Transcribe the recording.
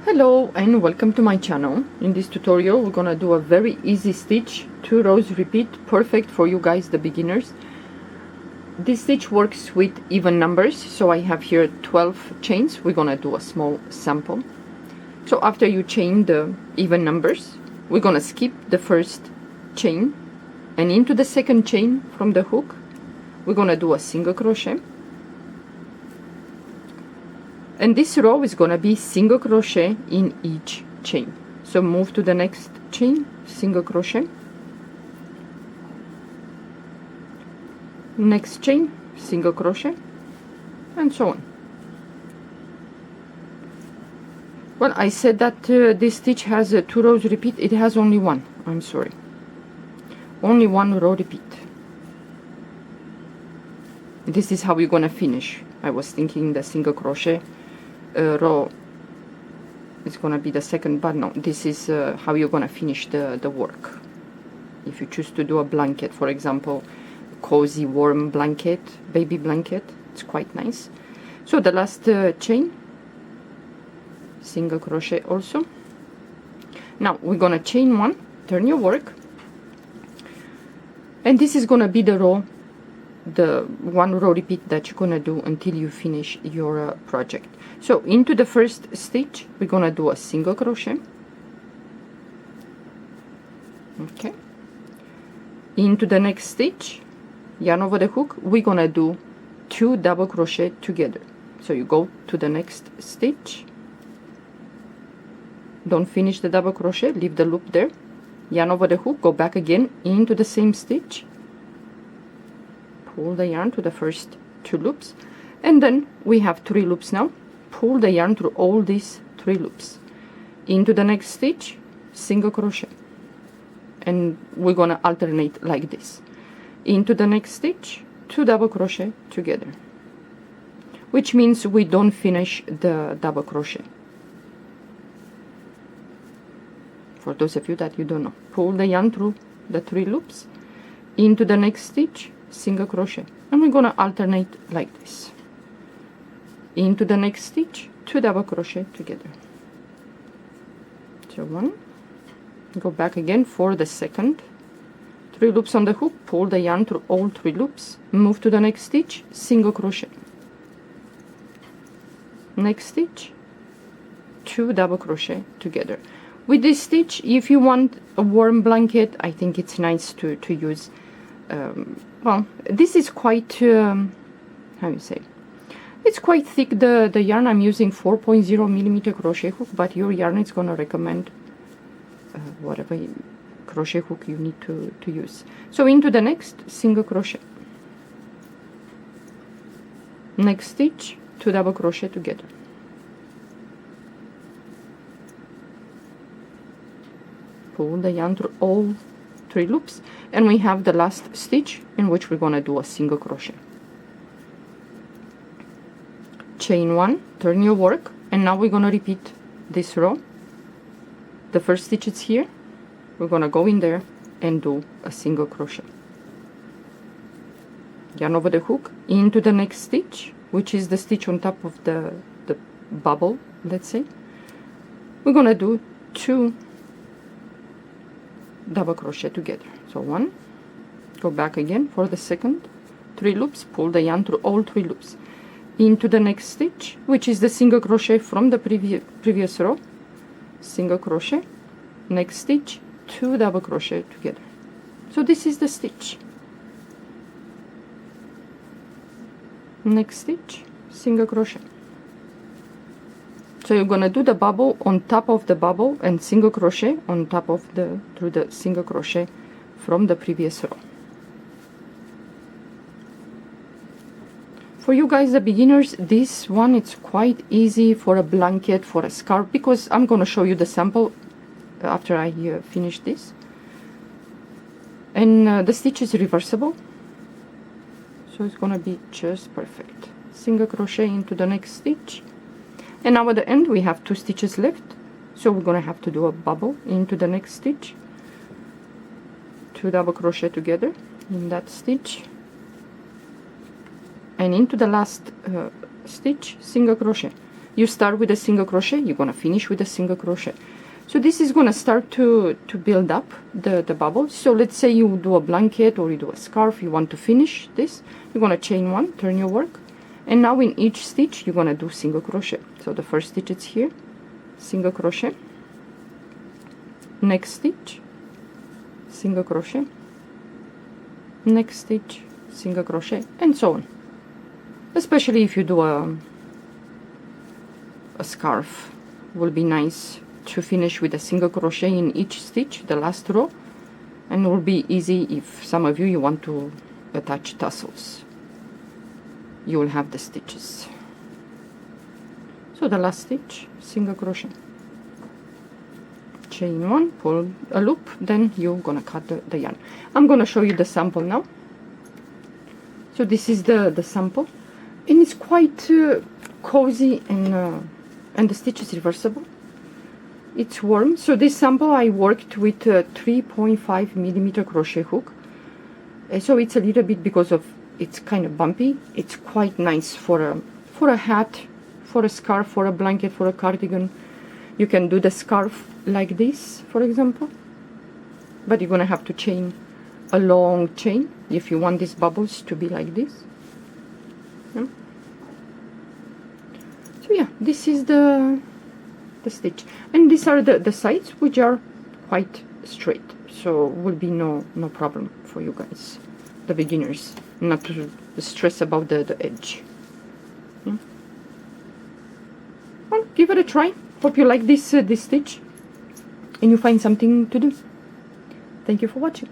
Hello and welcome to my channel. In this tutorial we're gonna do a very easy stitch, 2 rows repeat, perfect for you guys, the beginners. This stitch works with even numbers, so I have here 12 chains. We're gonna do a small sample. So after you chain the even numbers, we're gonna skip the first chain, and into the second chain from the hook we're gonna do a single crochet. And this row is gonna be single crochet in each chain. So move to the next chain, single crochet, next chain, single crochet, and so on. Well, I said that this stitch has 2 rows repeat. It has only one. I'm sorry, only 1 row repeat. This is how we're gonna finish. I was thinking the single crochet row is gonna be the second, but no, this is how you're gonna finish the work. If you choose to do a blanket, for example, cozy warm blanket, baby blanket, it's quite nice. So the last chain, single crochet also. Now we're gonna chain 1, turn your work, and this is gonna be the row, the 1 row repeat that you're gonna do until you finish your project. So into the first stitch we're gonna do a single crochet, okay. Into the next stitch, yarn over the hook, we're gonna do 2 double crochet together. So you go to the next stitch, don't finish the double crochet, leave the loop there, yarn over the hook, go back again into the same stitch, pull the yarn to the first 2 loops, and then we have 3 loops now. Pull the yarn through all these 3 loops. Into the next stitch, single crochet, and we're gonna alternate like this. Into the next stitch, 2 double crochet together, which means we don't finish the double crochet. For those of you that you don't know, pull the yarn through the 3 loops, into the next stitch, single crochet, and we're gonna alternate like this. Into the next stitch, 2 double crochet together. So 1, go back again for the second, 3 loops on the hook, pull the yarn through all 3 loops, move to the next stitch, single crochet, next stitch, 2 double crochet together. With this stitch, if you want a warm blanket, I think it's nice to use well, this is quite how you say, it's quite thick, the yarn. I'm using 4.0 millimeter crochet hook, but your yarn is gonna recommend whatever crochet hook you need to use. So into the next, single crochet, next stitch, 2 double crochet together, pull the yarn through all 3 loops, and we have the last stitch in which we're gonna do a single crochet. Chain 1, turn your work, and now we're gonna repeat this row. The first stitch is here, we're gonna go in there and do a single crochet, yarn over the hook, into the next stitch, which is the stitch on top of the bubble, let's say. We're gonna do 2 double crochet together. So 1, go back again for the second, 3 loops, pull the yarn through all 3 loops, into the next stitch, which is the single crochet from the previous row, single crochet, next stitch, 2 double crochet together. So this is the stitch, next stitch, single crochet. So you're gonna do the bubble on top of the bubble and single crochet on top of through the single crochet from the previous row. For you guys, the beginners, this one, it's quite easy for a blanket, for a scarf, because I'm gonna show you the sample after I finish this. And the stitch is reversible, so it's gonna be just perfect. Single crochet into the next stitch, and now at the end we have 2 stitches left, so we're gonna have to do a bubble into the next stitch, 2 double crochet together in that stitch, and into the last stitch, single crochet. you start with a single crochet, you're gonna finish with a single crochet. So this is gonna start to build up the bubbles. So let's say you do a blanket or you do a scarf, you want to finish this, you're gonna chain one, turn your work, and now in each stitch you're gonna do single crochet. So the first stitch is here, single crochet, next stitch, single crochet, next stitch, single crochet, and so on. Especially if you do a scarf, will be nice to finish with a single crochet in each stitch, the last row, and it will be easy if some of you want to attach tassels. You will have the stitches. So the last stitch, single crochet, chain one, pull a loop, then you're gonna cut the yarn. I'm gonna show you the sample now. So this is the sample, and it's quite cozy, and the stitch is reversible. It's warm. So this sample I worked with a 3.5 millimeter crochet hook. So it's a little bit, because of it's kind of bumpy. It's quite nice for a hat, for a scarf, for a blanket, for a cardigan. You can do the scarf like this, for example, but you're gonna have to chain a long chain if you want these bubbles to be like this. Yeah. So yeah, this is the stitch, and these are the sides, which are quite straight, so will be no problem for you guys, the beginners, not to stress about the edge. Yeah. Well, give it a try. Hope you like this stitch and you find something to do. Thank you for watching.